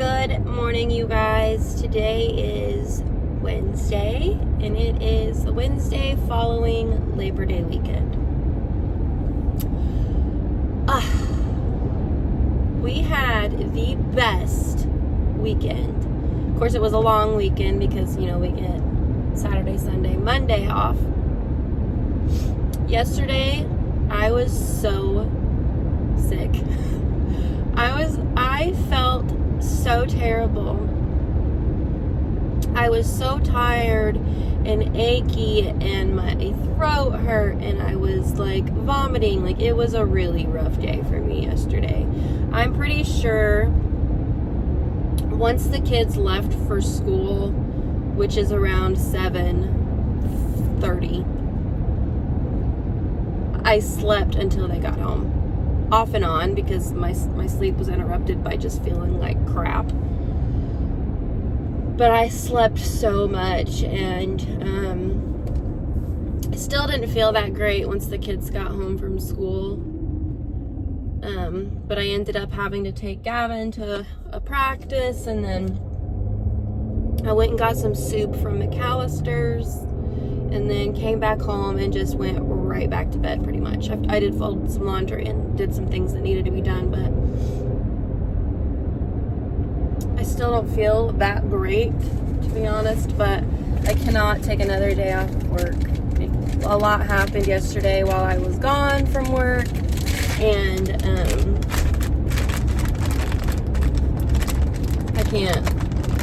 Good morning, you guys. Today is Wednesday, and it is the Wednesday following Labor Day weekend. We had the best weekend. Of course, it was a long weekend because, we get Saturday, Sunday, Monday off. Yesterday, I was so sick. I felt so terrible. I was so tired and achy, and my throat hurt, and I was vomiting. It was a really rough day for me yesterday. I'm pretty sure once the kids left for school, which is around 7:30, I slept until they got home. Off and on, because my sleep was interrupted by just feeling like crap. But I slept so much, and I still didn't feel that great once the kids got home from school. But I ended up having to take Gavin to a practice, and then I went and got some soup from McAllister's, and then came back home and just went right back to bed pretty much. I did fold some laundry and did some things that needed to be done, but I still don't feel that great, to be honest, but I cannot take another day off of work. A lot happened yesterday while I was gone from work, and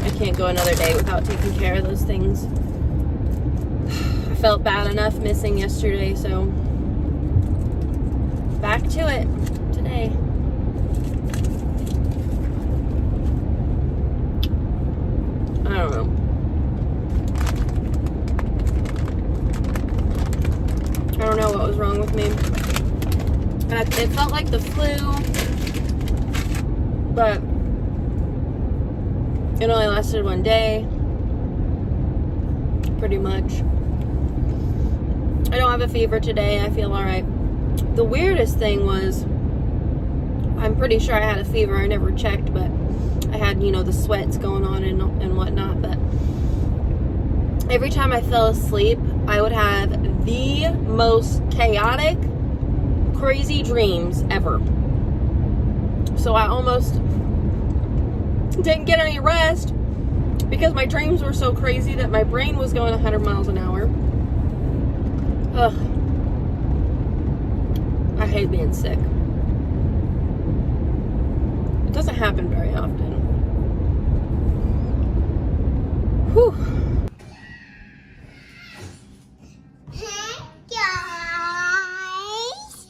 I can't go another day without taking care of those things. I felt bad enough missing yesterday, so back to it today. I don't know. I don't know what was wrong with me. It felt like the flu, but it only lasted one day, pretty much. I don't have a fever today. I feel all right. The weirdest thing was, I'm pretty sure I had a fever. I never checked, but I had, the sweats going on and whatnot. But every time I fell asleep, I would have the most chaotic, crazy dreams ever. So I almost didn't get any rest because my dreams were so crazy that my brain was going 100 miles an hour. Ugh. I hate being sick. It doesn't happen very often. Whew. Hey guys!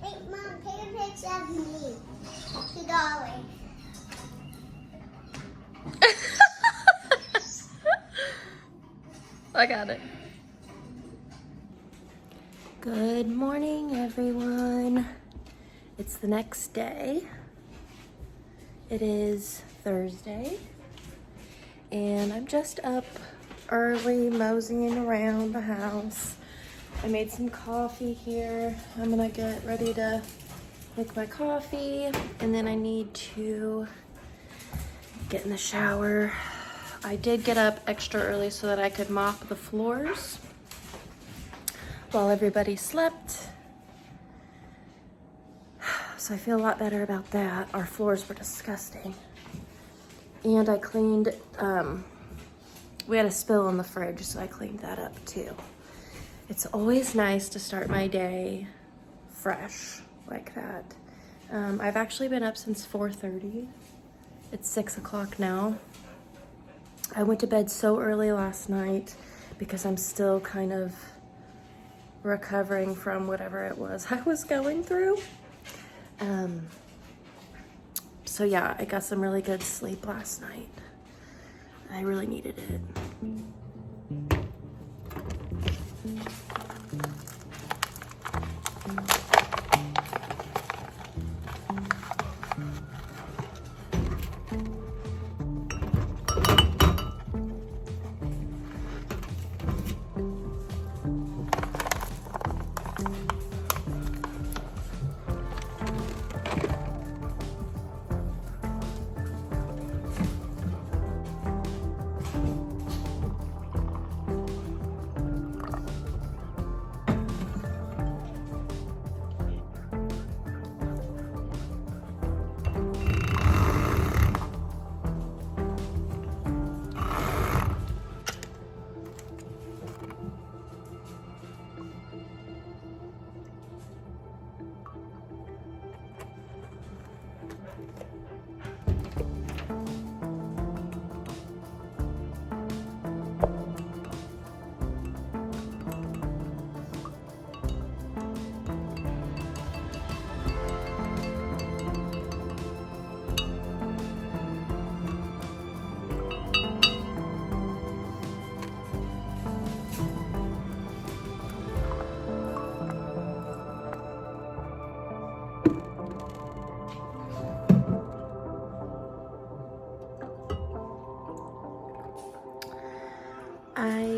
Wait, Mom, take a picture of me. To Dolly. I got it. Good morning, everyone. It's the next day. It is Thursday, and I'm just up early, moseying around the house. I made some coffee here. I'm gonna get ready to make my coffee, and then I need to get in the shower. I did get up extra early so that I could mop the floors while everybody slept. So I feel a lot better about that. Our floors were disgusting. And I cleaned, we had a spill in the fridge, so I cleaned that up too. It's always nice to start my day fresh like that. I've actually been up since 4:30. It's 6 o'clock now. I went to bed so early last night because I'm still kind of recovering from whatever it was I was going through. So yeah, I got some really good sleep last night. I really needed it.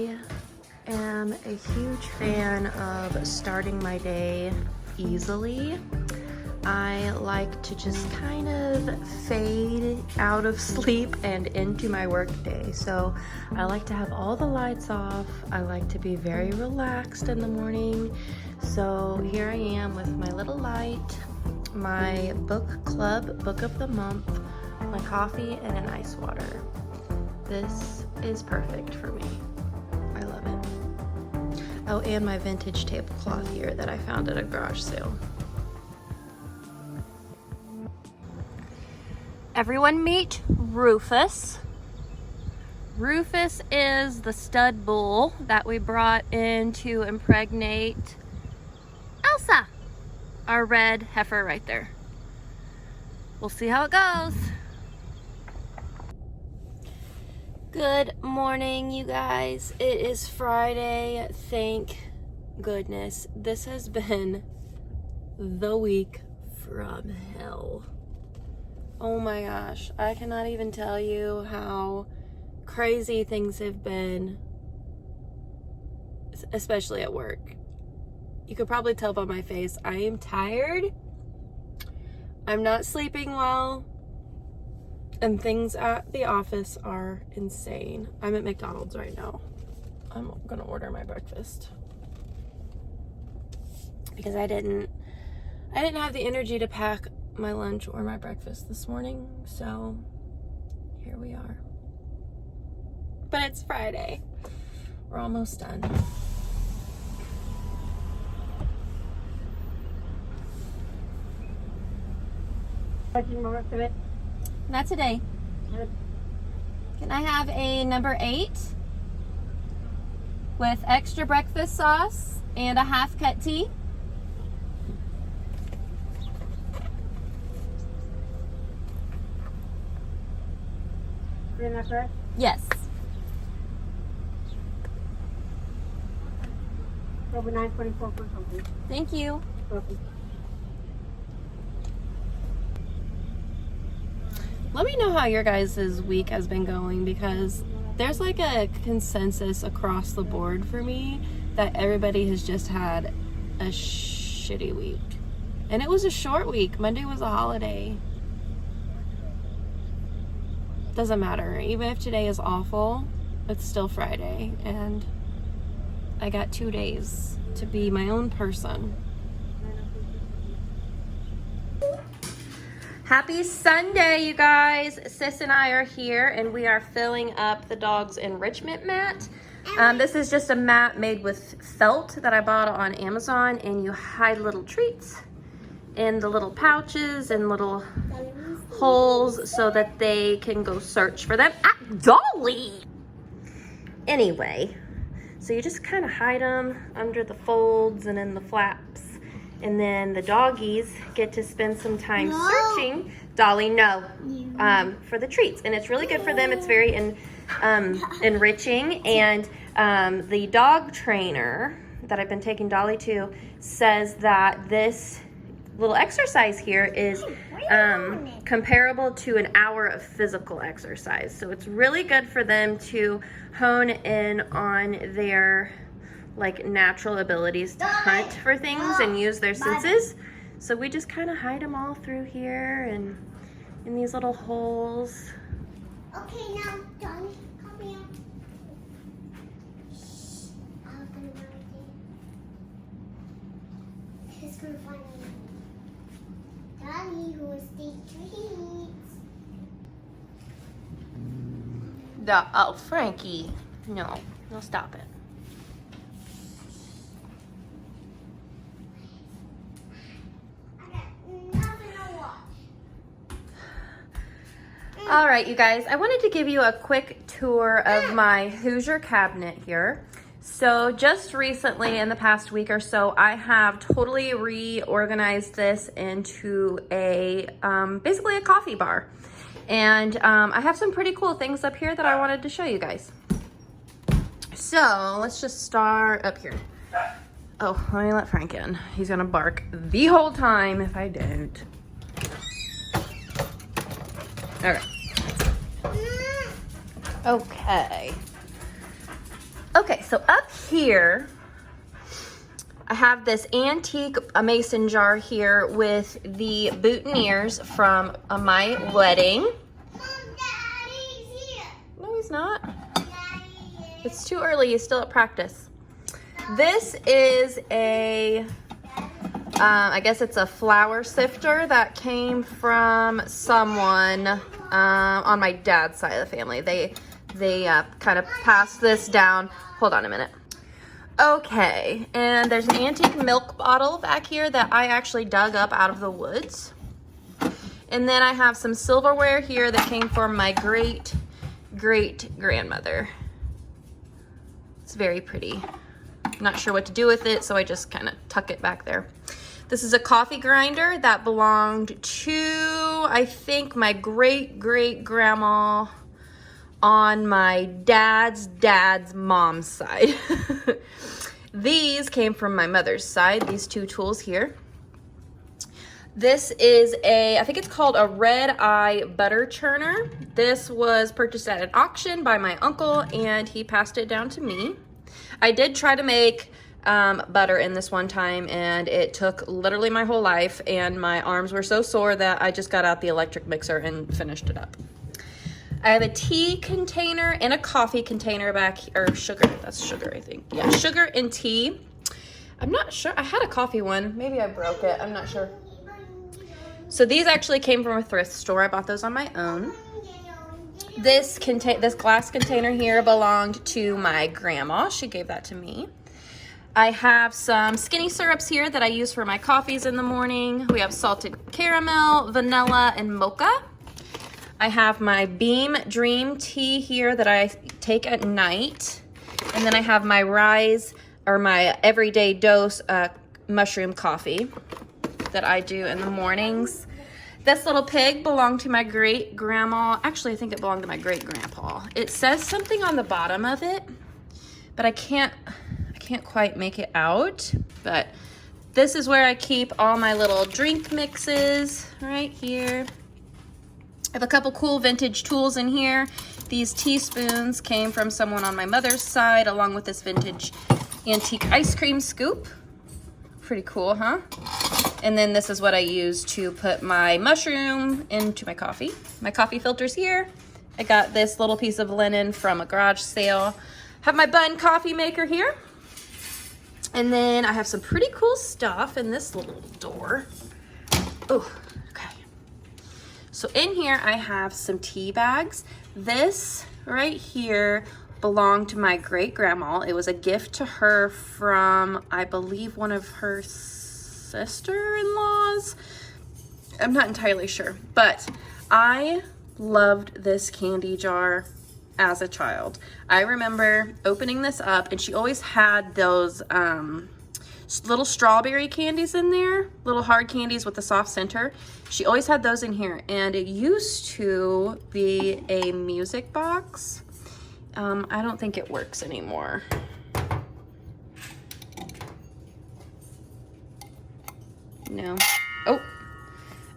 I am a huge fan of starting my day easily. I like to just kind of fade out of sleep and into my work day. So I like to have all the lights off. I like to be very relaxed in the morning. So here I am with my little light, my book club, book of the month, my coffee, and an ice water. This is perfect for me. I love it. Oh, and my vintage tablecloth here that I found at a garage sale. Everyone meet Rufus. Rufus is the stud bull that we brought in to impregnate Elsa, our red heifer right there. We'll see how it goes. Good morning, you guys. It is Friday. Thank goodness. This has been the week from hell. Oh my gosh, I cannot even tell you how crazy things have been, especially at work. You could probably tell by my face, I am tired. I'm not sleeping well. And things at the office are insane. I'm at McDonald's right now. I'm gonna order my breakfast because I didn't have the energy to pack my lunch or my breakfast this morning, so here we are. But it's Friday. We're almost done. Not today. Can I have a number 8 with extra breakfast sauce and a half cut tea? Yes. Over 9:44 for something. Thank you. Welcome. Let me know how your guys' week has been going, because there's like a consensus across the board for me that everybody has just had a shitty week. And it was a short week. Monday was a holiday. Doesn't matter. Even if today is awful, it's still Friday, and I got 2 days to be my own person. Happy Sunday, you guys. Sis and I are here, and we are filling up the dog's enrichment mat. This is just a mat made with felt that I bought on Amazon, and you hide little treats in the little pouches and little holes so that they can go search for them. Ah, Dolly! Anyway, so you just kind of hide them under the folds and in the flaps. And then the doggies get to spend some time searching. Dolly, no. For the treats. And it's really good for them. It's very enriching. And the dog trainer that I've been taking Dolly to says that this little exercise here is comparable to an hour of physical exercise. So it's really good for them to hone in on their like natural abilities to hunt for things and use their senses. So we just kind of hide them all through here and in these little holes. Okay, now, Johnny, come here. Shh. I'm gonna find it. Who's gonna find me? Daddy, who's the treats? Oh, Frankie. No, stop it. All right, you guys, I wanted to give you a quick tour of my Hoosier cabinet here. So just recently, in the past week or so, I have totally reorganized this into a, basically a coffee bar. And I have some pretty cool things up here that I wanted to show you guys. So let's just start up here. Oh, let me let Frank in. He's gonna bark the whole time if I don't. All right. Okay. Okay, so up here, I have this antique mason jar here with the boutonnieres from my wedding. Mom, Daddy's here. No, he's not. Daddy is. It's too early. He's still at practice. This is a, I guess it's a flour sifter that came from someone on my dad's side of the family. They kind of passed this down. Hold on a minute. Okay, and there's an antique milk bottle back here that I actually dug up out of the woods. And then I have some silverware here that came from my great-great-grandmother. It's very pretty. Not sure what to do with it, so I just kind of tuck it back there. This is a coffee grinder that belonged to, I think, my great-great-grandma on my dad's mom's side. These came from my mother's side, these two tools here. This is I think it's called a red eye butter churner. This was purchased at an auction by my uncle and he passed it down to me. I did try to make butter in this one time and it took literally my whole life and my arms were so sore that I just got out the electric mixer and finished it up. I have a tea container and a coffee container back here, or sugar, that's sugar I think. Yeah, sugar and tea. I'm not sure, I had a coffee one. Maybe I broke it, I'm not sure. So these actually came from a thrift store. I bought those on my own. This glass container here belonged to my grandma. She gave that to me. I have some skinny syrups here that I use for my coffees in the morning. We have salted caramel, vanilla, and mocha. I have my Beam Dream tea here that I take at night. And then I have my Rise, or my Everyday Dose mushroom coffee that I do in the mornings. This little pig belonged to my great grandma. Actually, I think it belonged to my great grandpa. It says something on the bottom of it, but I can't quite make it out. But this is where I keep all my little drink mixes right here. I have a couple cool vintage tools in here. These teaspoons came from someone on my mother's side, along with this vintage antique ice cream scoop. Pretty cool, huh? And then this is what I use to put my mushroom into my coffee. My coffee filter's here. I got this little piece of linen from a garage sale. Have my bun coffee maker here. And then I have some pretty cool stuff in this little door. Oh, okay. So in here I have some tea bags. This right here belonged to my great grandma. It was a gift to her from, I believe, one of her sister-in-laws. I'm not entirely sure, but I loved this candy jar as a child. I remember opening this up and she always had those little strawberry candies in there, little hard candies with a soft center. She always had those in here and it used to be a music box. I don't think it works anymore. No. Oh,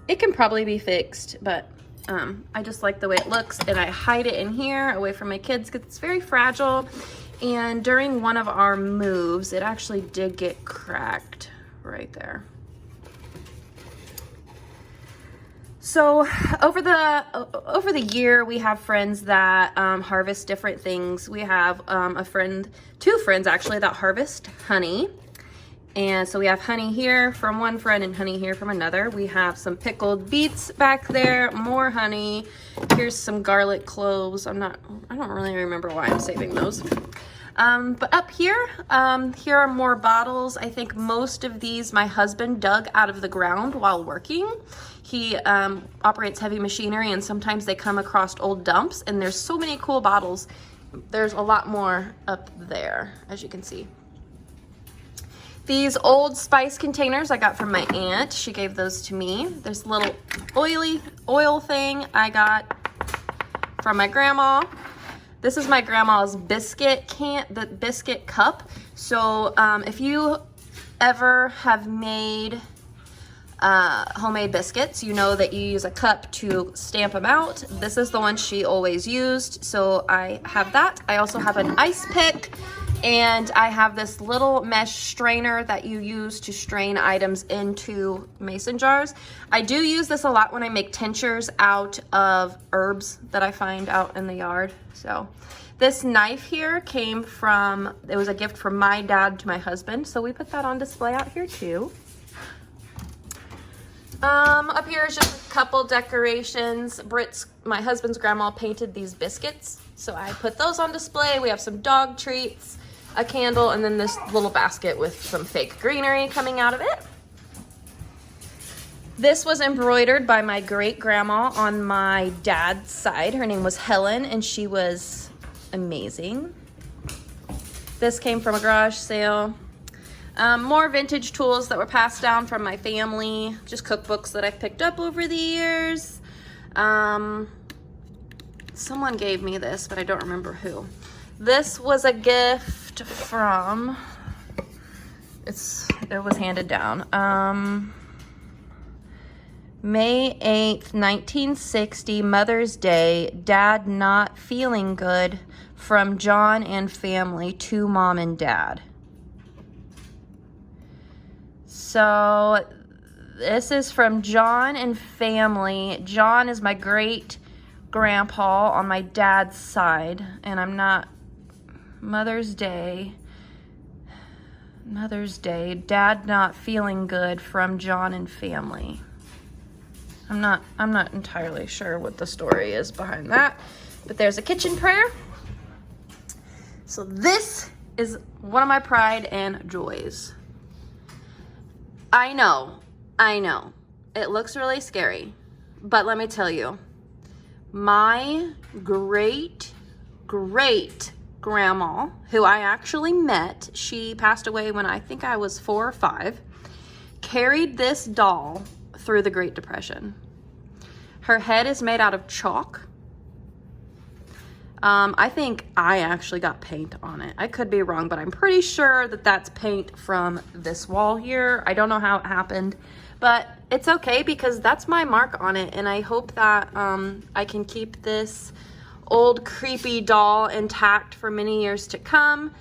it can probably be fixed, but I just like the way it looks and I hide it in here away from my kids because it's very fragile. And during one of our moves, it actually did get cracked right there. So over the year, we have friends that harvest different things. We have two friends actually that harvest honey. And so we have honey here from one friend and honey here from another. We have some pickled beets back there, more honey. Here's some garlic cloves. I don't really remember why I'm saving those. But up here, here are more bottles. I think most of these my husband dug out of the ground while working. He operates heavy machinery and sometimes they come across old dumps and there's so many cool bottles. There's a lot more up there, as you can see. These Old Spice containers I got from my aunt. She gave those to me. There's a little oil thing I got from my grandma. This is my grandma's biscuit cup. So if you ever have made homemade biscuits, you know that you use a cup to stamp them out. This is the one she always used, so I have that. I also have an ice pick And I have this little mesh strainer that you use to strain items into mason jars. I do use this a lot when I make tinctures out of herbs that I find out in the yard. So this knife here came from, it was a gift from my dad to my husband. So we put that on display out here too. Up here is just a couple decorations. My husband's grandma painted these biscuits. So I put those on display. We have some dog treats, a candle, and then this little basket with some fake greenery coming out of it. This was embroidered by my great grandma on my dad's side. Her name was Helen, and she was amazing. This came from a garage sale. More vintage tools that were passed down from my family, just cookbooks that I've picked up over the years. Someone gave me this, but I don't remember who. This was a gift from, it was handed down. May 8th, 1960, Mother's Day, Dad not feeling good, from John and family to Mom and Dad. So this is from John and family. John is my great grandpa on my dad's side, and I'm not, Mother's Day, Dad not feeling good, from John and family. I'm not entirely sure what the story is behind that, but there's a kitchen prayer. So this is one of my pride and joys. I know, it looks really scary, but let me tell you, my great grandma, who I actually met, she passed away when I think I was 4 or 5, carried this doll through the Great Depression. Her head is made out of chalk. I think I actually got paint on it. I could be wrong, but I'm pretty sure that that's paint from this wall here. I don't know how it happened, but it's okay because that's my mark on it, and I hope that I can keep this old creepy doll intact for many years to come.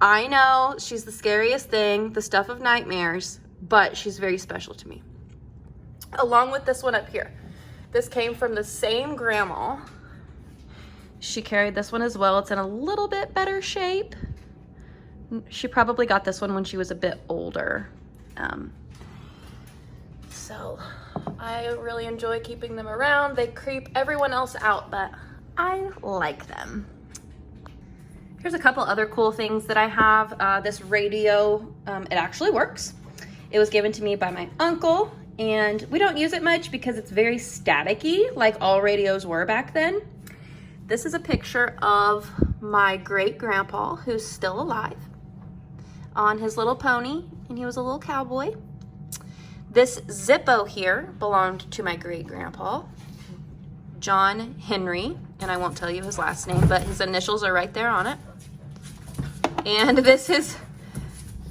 I know she's the scariest thing, the stuff of nightmares, but she's very special to me. Along with this one up here. This came from the same grandma. She carried this one as well. It's in a little bit better shape. She probably got this one when she was a bit older. So I really enjoy keeping them around. They creep everyone else out, but I like them. Here's a couple other cool things that I have. This radio, it actually works. It was given to me by my uncle, and we don't use it much because it's very staticky, like all radios were back then. This is a picture of my great grandpa, who's still alive, on his little pony, and he was a little cowboy. This Zippo here belonged to my great grandpa, John Henry, and I won't tell you his last name, but his initials are right there on it. And this is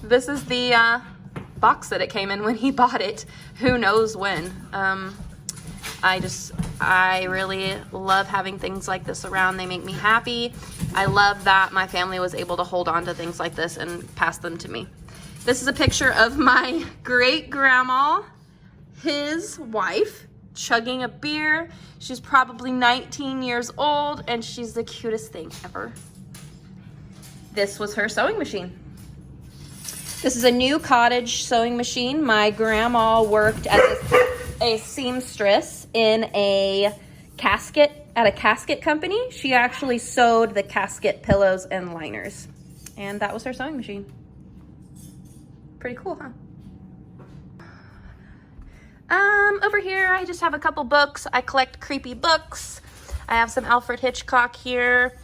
the box that it came in when he bought it. Who knows when? I really love having things like this around. They make me happy. I love that my family was able to hold on to things like this and pass them to me. This is a picture of my great grandma, his wife, chugging a beer. She's probably 19 years old, and she's the cutest thing ever. This was her sewing machine. This is a new cottage sewing machine. My grandma worked as a seamstress in a casket, at a casket company. She actually sewed the casket pillows and liners. And that was her sewing machine. Pretty cool, huh? Over here, I just have a couple books. I collect creepy books. I have some Alfred Hitchcock here.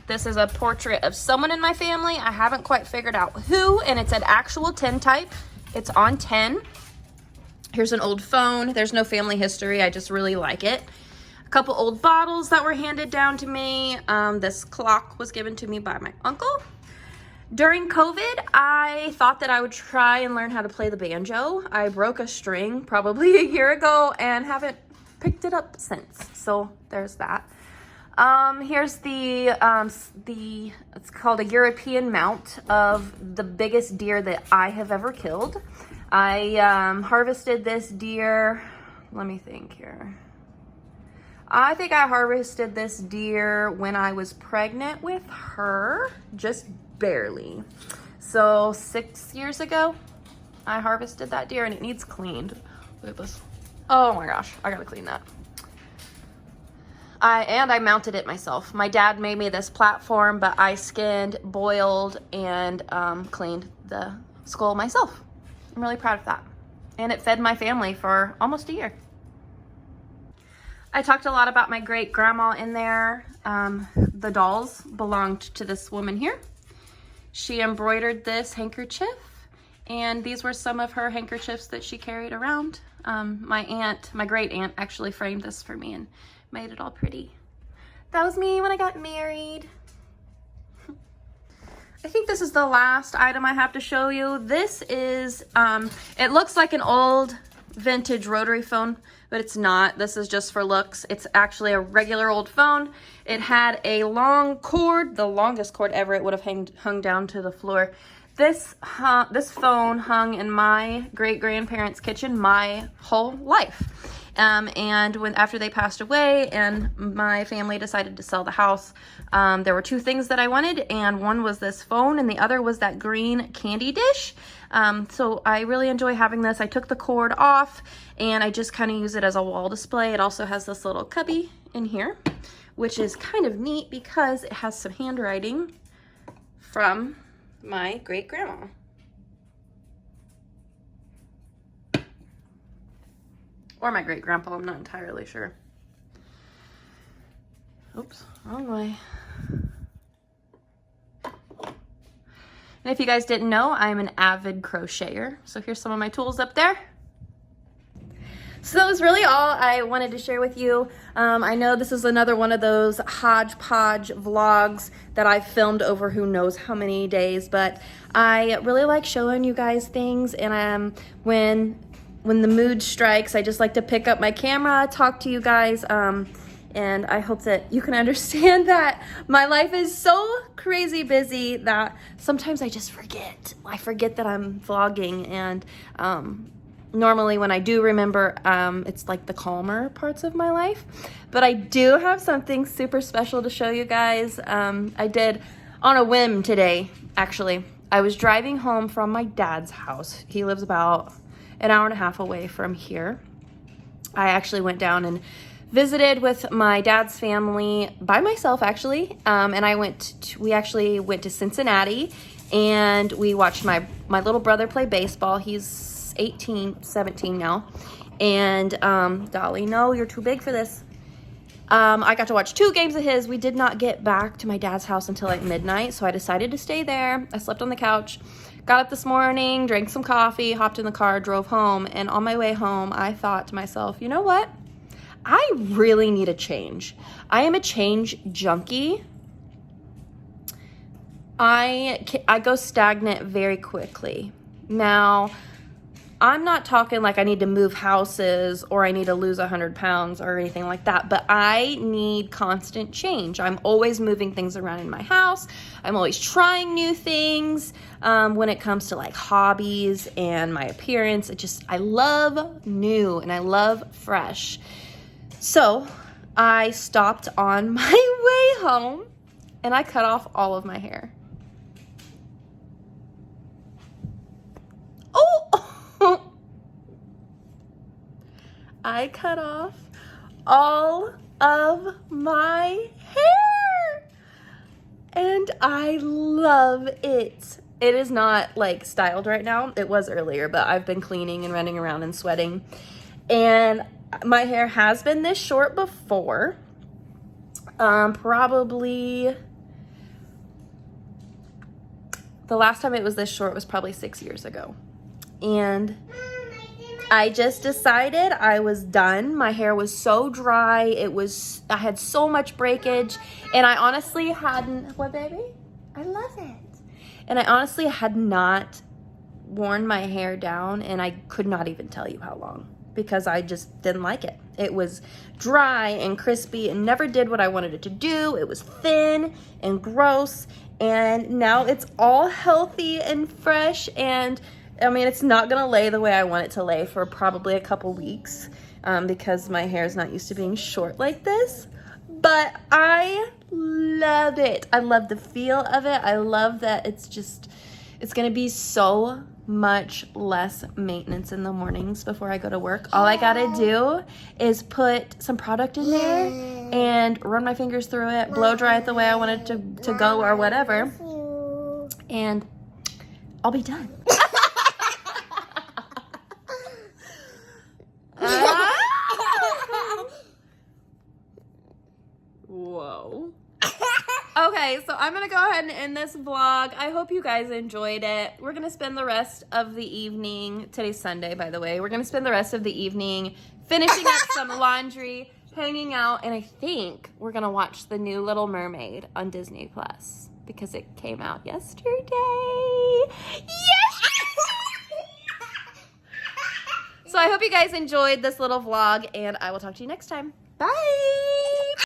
This is a portrait of someone in my family. I haven't quite figured out who, and it's an actual tintype. It's on 10. Here's an old phone. There's no family history. I just really like it. A couple old bottles that were handed down to me. This clock was given to me by my uncle. During COVID, I thought that I would try and learn how to play the banjo. I broke a string probably a year ago and haven't picked it up since. So there's that. Here's it's called a European mount of the biggest deer that I have ever killed. I harvested this deer, let me think here. I think I harvested this deer when I was pregnant with her, just barely. So 6 years ago, I harvested that deer and it needs cleaned. Look at this. Oh my gosh, I gotta clean that. I mounted it myself. My dad made me this platform, but I skinned, boiled, and cleaned the skull myself. I'm really proud of that. And it fed my family for almost a year. I talked a lot about my great grandma in there. The dolls belonged to this woman here. She embroidered this handkerchief, and these were some of her handkerchiefs that she carried around. My great aunt actually framed this for me and made it all pretty. That was me when I got married. I think this is the last item I have to show you. This is, it looks like an old vintage rotary phone, but it's not. This is just for looks. It's actually a regular old phone. It had a long cord, the longest cord ever. It would have hung down to the floor. This phone hung in my great-grandparents' kitchen my whole life. And after they passed away and my family decided to sell the house, there were two things that I wanted, and one was this phone and the other was that green candy dish. So I really enjoy having this. I took the cord off and I just kind of use it as a wall display. It also has this little cubby in here, which is kind of neat because it has some handwriting from my great-grandma. Or my great-grandpa, I'm not entirely sure. Oops, wrong way. And if you guys didn't know, I'm an avid crocheter. So here's some of my tools up there. So that was really all I wanted to share with you. I know this is another one of those hodgepodge vlogs that I've filmed over who knows how many days, but I really like showing you guys things, and when the mood strikes, I just like to pick up my camera, talk to you guys, and I hope that you can understand that my life is so crazy busy that sometimes I just forget. I forget that I'm vlogging, and normally when I do remember, it's like the calmer parts of my life. But I do have something super special to show you guys. I did on a whim today, actually. I was driving home from my dad's house. He lives about an hour and a half away from here. I actually went down and visited with my dad's family by myself, actually. And we actually went to Cincinnati, and we watched my little brother play baseball. He's 17 now. And Dolly, no, you're too big for this. I got to watch 2 games of his. We did not get back to my dad's house until like midnight, so I decided to stay there. I slept on the couch, got up this morning, drank some coffee, hopped in the car, drove home, and on my way home, I thought to myself, you know what? I really need a change. I am a change junkie. I go stagnant very quickly. Now, I'm not talking like I need to move houses or I need to lose 100 pounds or anything like that, but I need constant change. I'm always moving things around in my house. I'm always trying new things when it comes to like hobbies and my appearance. I love new and I love fresh. So I stopped on my way home and I cut off all of my hair. Oh! I cut off all of my hair and I love it. It is not like styled right now. It was earlier, but I've been cleaning and running around and sweating, and my hair has been this short before. Probably the last time it was this short was probably 6 years ago. And I just decided I was done. My hair was so dry. I had so much breakage, and I honestly hadn't, what baby? I love it. And I honestly had not worn my hair down, and I could not even tell you how long, because I just didn't like it. It was dry and crispy and never did what I wanted it to do. It was thin and gross, and now it's all healthy and fresh, and I mean, it's not gonna lay the way I want it to lay for probably a couple weeks because my hair is not used to being short like this, but I love it. I love the feel of it. I love that it's gonna be so much less maintenance in the mornings before I go to work. All I gotta do is put some product in there and run my fingers through it, blow dry it the way I want it to go or whatever, and I'll be done. Whoa. Okay, so I'm gonna go ahead and end this vlog. I hope you guys enjoyed it. We're gonna spend the rest of the evening, today's Sunday, by the way. We're gonna spend the rest of the evening finishing up some laundry, hanging out, and I think we're gonna watch the new Little Mermaid on Disney Plus because it came out yesterday. Yes! So I hope you guys enjoyed this little vlog, and I will talk to you next time. Bye!